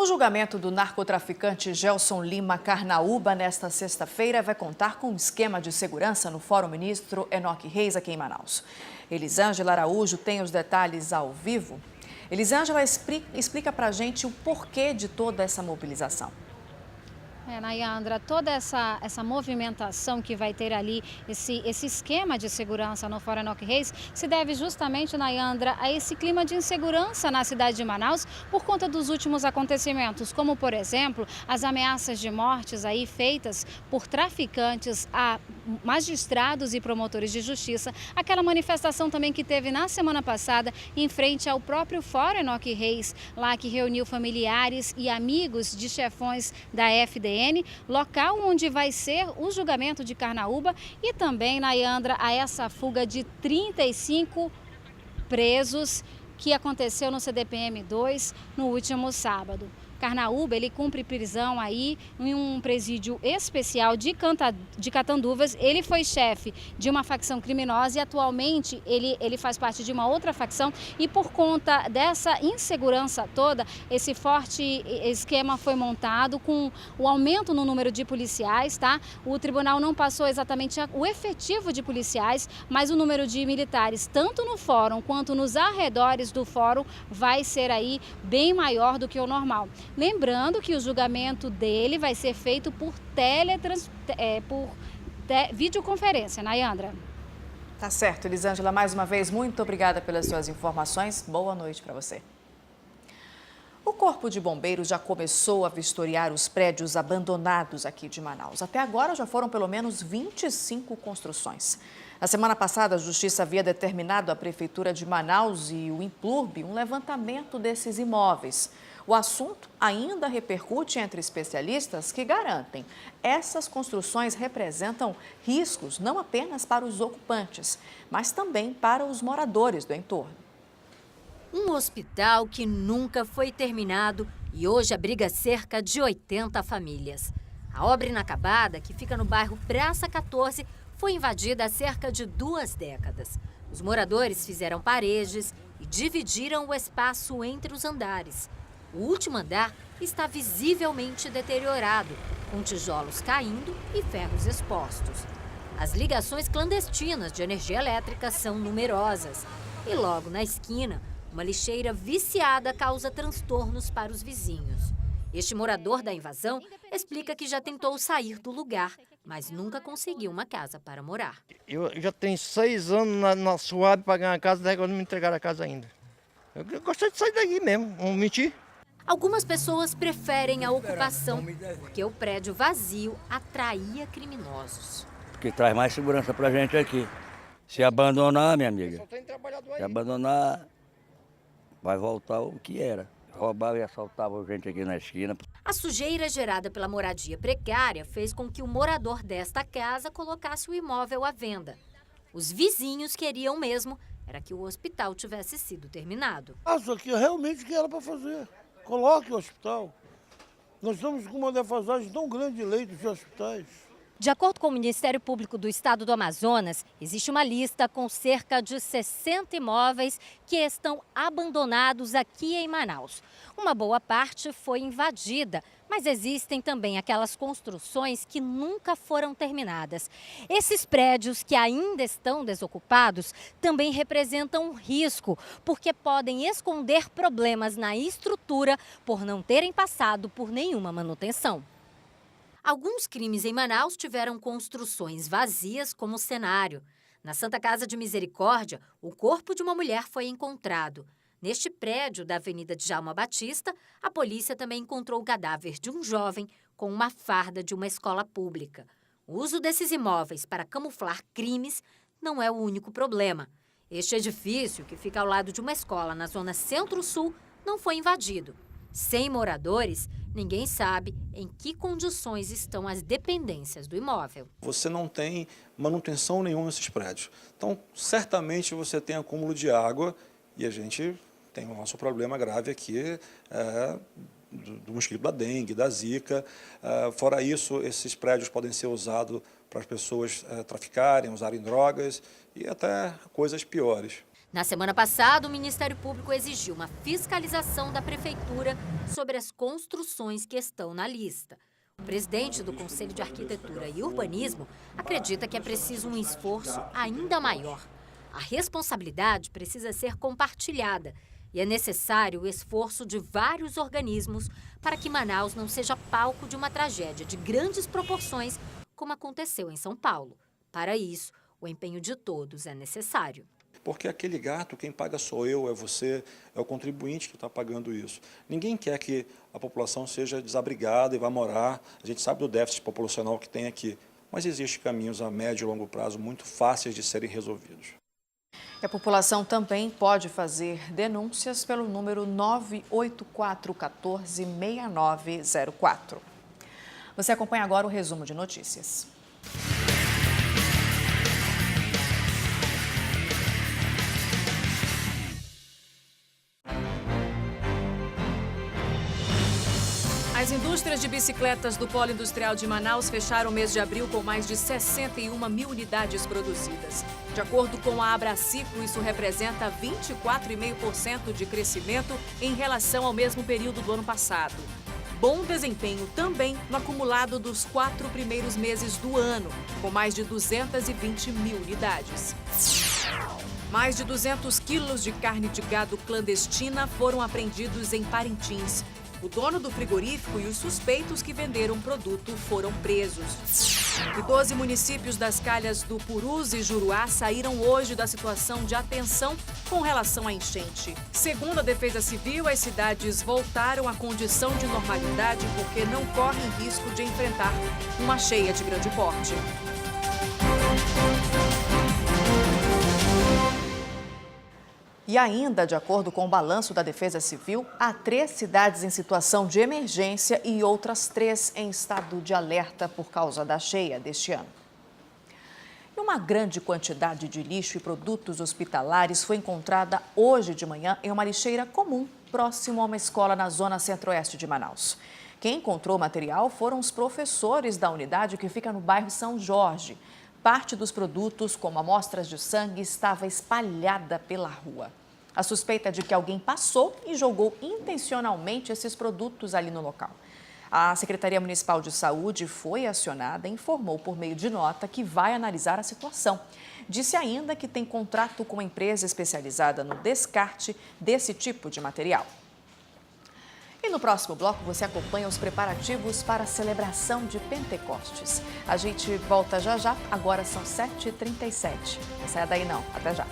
julgamento do narcotraficante Gelson Lima Carnaúba nesta sexta-feira vai contar com um esquema de segurança no Fórum Ministro Enoque Reis aqui em Manaus. Elisângela Araújo tem os detalhes ao vivo. Elisângela, explica pra gente o porquê de toda essa mobilização. Nayandra, toda essa movimentação que vai ter ali, esse esquema de segurança no Fórum Enoque Reis, se deve justamente, Nayandra, a esse clima de insegurança na cidade de Manaus por conta dos últimos acontecimentos, como, por exemplo, as ameaças de mortes aí feitas por traficantes a magistrados e promotores de justiça, aquela manifestação também que teve na semana passada em frente ao próprio Fórum Enoque Reis, lá que reuniu familiares e amigos de chefões da FDN, local onde vai ser o julgamento de Carnaúba e também, Nayandra, a essa fuga de 35 presos que aconteceu no CDPM-2 no último sábado. Carnaúba, ele cumpre prisão aí em um presídio especial de Catanduvas. Ele foi chefe de uma facção criminosa e atualmente ele faz parte de uma outra facção e por conta dessa insegurança toda, esse forte esquema foi montado com o aumento no número de policiais, tá? O tribunal não passou exatamente o efetivo de policiais, mas o número de militares, tanto no fórum quanto nos arredores do fórum, vai ser aí bem maior do que o normal. Lembrando que o julgamento dele vai ser feito por videoconferência, Nayandra. Tá certo, Elisângela. Mais uma vez, muito obrigada pelas suas informações. Boa noite para você. O Corpo de Bombeiros já começou a vistoriar os prédios abandonados aqui de Manaus. Até agora já foram pelo menos 25 construções. Na semana passada, a Justiça havia determinado à Prefeitura de Manaus e o Implurb um levantamento desses imóveis. O assunto ainda repercute entre especialistas que garantem essas construções representam riscos não apenas para os ocupantes, mas também para os moradores do entorno. Um hospital que nunca foi terminado e hoje abriga cerca de 80 famílias. A obra inacabada, que fica no bairro Praça 14, foi invadida há cerca de 2 décadas. Os moradores fizeram paredes e dividiram o espaço entre os andares. O último andar está visivelmente deteriorado, com tijolos caindo e ferros expostos. As ligações clandestinas de energia elétrica são numerosas. E logo na esquina, uma lixeira viciada causa transtornos para os vizinhos. Este morador da invasão explica que já tentou sair do lugar, mas nunca conseguiu uma casa para morar. Eu já tenho 6 anos na Suave para ganhar a casa, até agora não me entregaram a casa ainda. Eu gostei de sair daqui mesmo, não mentir. Algumas pessoas preferem a ocupação, porque o prédio vazio atraía criminosos. Porque traz mais segurança pra gente aqui. Se abandonar, minha amiga, se abandonar, vai voltar o que era. Roubavam e assaltavam gente aqui na esquina. A sujeira gerada pela moradia precária fez com que o morador desta casa colocasse o imóvel à venda. Os vizinhos queriam mesmo era que o hospital tivesse sido terminado. Acho que realmente que era para fazer. Coloque o hospital. Nós estamos com uma defasagem tão grande de leitos de hospitais. De acordo com o Ministério Público do Estado do Amazonas, existe uma lista com cerca de 60 imóveis que estão abandonados aqui em Manaus. Uma boa parte foi invadida, mas existem também aquelas construções que nunca foram terminadas. Esses prédios que ainda estão desocupados também representam um risco, porque podem esconder problemas na estrutura por não terem passado por nenhuma manutenção. Alguns crimes em Manaus tiveram construções vazias como cenário. Na Santa Casa de Misericórdia, o corpo de uma mulher foi encontrado. Neste prédio da Avenida Djalma Batista, a polícia também encontrou o cadáver de um jovem com uma farda de uma escola pública. O uso desses imóveis para camuflar crimes não é o único problema. Este edifício, que fica ao lado de uma escola na zona centro-sul, não foi invadido. Sem moradores, ninguém sabe em que condições estão as dependências do imóvel. Você não tem manutenção nenhuma nesses prédios. Então, certamente você tem acúmulo de água e a gente tem o nosso problema grave aqui do mosquito da dengue, da zika. Fora isso, esses prédios podem ser usados para as pessoas traficarem, usarem drogas e até coisas piores. Na semana passada, o Ministério Público exigiu uma fiscalização da Prefeitura sobre as construções que estão na lista. O presidente do Conselho de Arquitetura e Urbanismo acredita que é preciso um esforço ainda maior. A responsabilidade precisa ser compartilhada e é necessário o esforço de vários organismos para que Manaus não seja palco de uma tragédia de grandes proporções, como aconteceu em São Paulo. Para isso, o empenho de todos é necessário. Porque aquele gato, quem paga sou eu, é você, é o contribuinte que está pagando isso. Ninguém quer que a população seja desabrigada e vá morar. A gente sabe do déficit populacional que tem aqui, mas existem caminhos a médio e longo prazo muito fáceis de serem resolvidos. A população também pode fazer denúncias pelo número 984146904. Você acompanha agora o resumo de notícias. As indústrias de bicicletas do Polo Industrial de Manaus fecharam o mês de abril com mais de 61 mil unidades produzidas. De acordo com a Abraciclo, isso representa 24,5% de crescimento em relação ao mesmo período do ano passado. Bom desempenho também no acumulado dos 4 primeiros meses do ano, com mais de 220 mil unidades. Mais de 200 quilos de carne de gado clandestina foram apreendidos em Parintins. O dono do frigorífico e os suspeitos que venderam o produto foram presos. E 12 municípios das calhas do Purus e Juruá saíram hoje da situação de atenção com relação à enchente. Segundo a Defesa Civil, as cidades voltaram à condição de normalidade porque não correm risco de enfrentar uma cheia de grande porte. E ainda, de acordo com o balanço da Defesa Civil, há 3 cidades em situação de emergência e outras 3 em estado de alerta por causa da cheia deste ano. E uma grande quantidade de lixo e produtos hospitalares foi encontrada hoje de manhã em uma lixeira comum, próximo a uma escola na zona centro-oeste de Manaus. Quem encontrou o material foram os professores da unidade que fica no bairro São Jorge. Parte dos produtos, como amostras de sangue, estava espalhada pela rua. A suspeita é de que alguém passou e jogou intencionalmente esses produtos ali no local. A Secretaria Municipal de Saúde foi acionada e informou por meio de nota que vai analisar a situação. Disse ainda que tem contrato com uma empresa especializada no descarte desse tipo de material. E no próximo bloco você acompanha os preparativos para a celebração de Pentecostes. A gente volta já já, agora são 7h37. Não saia daí não, até já.